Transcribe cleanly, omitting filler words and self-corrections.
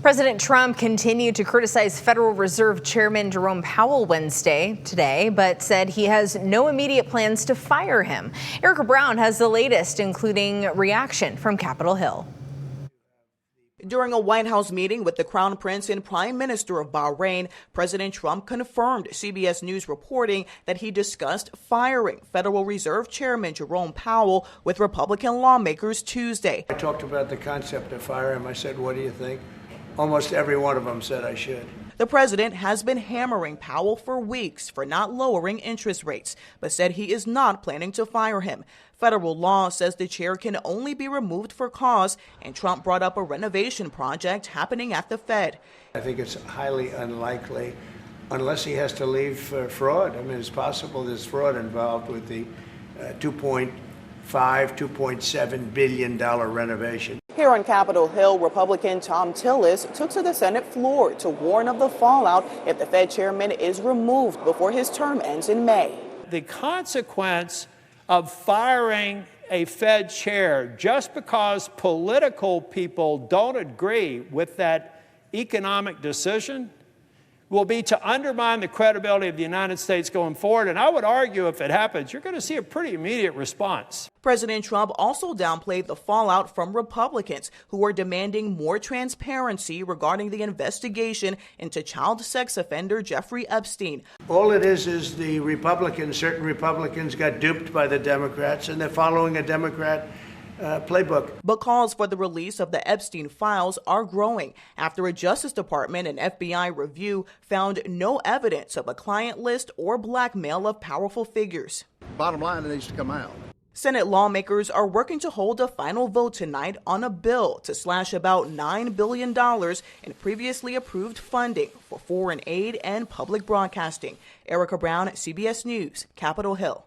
President Trump continued to criticize Federal Reserve Chairman Jerome Powell today, but said he has no immediate plans to fire him. Erica Brown has the latest, including reaction from Capitol Hill. During a White House meeting with the Crown Prince and Prime Minister of Bahrain, President Trump confirmed CBS News reporting that he discussed firing Federal Reserve Chairman Jerome Powell with Republican lawmakers Tuesday. I talked about the concept of firing him. I said, what do you think? Almost every one of them said I should. The president has been hammering Powell for weeks for not lowering interest rates, but said he is not planning to fire him. Federal law says the chair can only be removed for cause, and Trump brought up a renovation project happening at the Fed. I think it's highly unlikely, unless he has to leave for fraud. I mean, it's possible there's fraud involved with the $2.7 billion renovation. Here on Capitol Hill, Republican Tom Tillis took to the Senate floor to warn of the fallout if the Fed chairman is removed before his term ends in May. The consequence of firing a Fed chair just because political people don't agree with that economic decision will be to undermine the credibility of the United States going forward. And I would argue if it happens, you're going to see a pretty immediate response. President Trump also downplayed the fallout from Republicans who are demanding more transparency regarding the investigation into child sex offender Jeffrey Epstein. All it is the certain Republicans got duped by the Democrats, and they're following a Democrat playbook. But calls for the release of the Epstein files are growing after a Justice Department and FBI review found no evidence of a client list or blackmail of powerful figures. Bottom line, it needs to come out. Senate lawmakers are working to hold a final vote tonight on a bill to slash about $9 billion in previously approved funding for foreign aid and public broadcasting. Erica Brown, CBS News, Capitol Hill.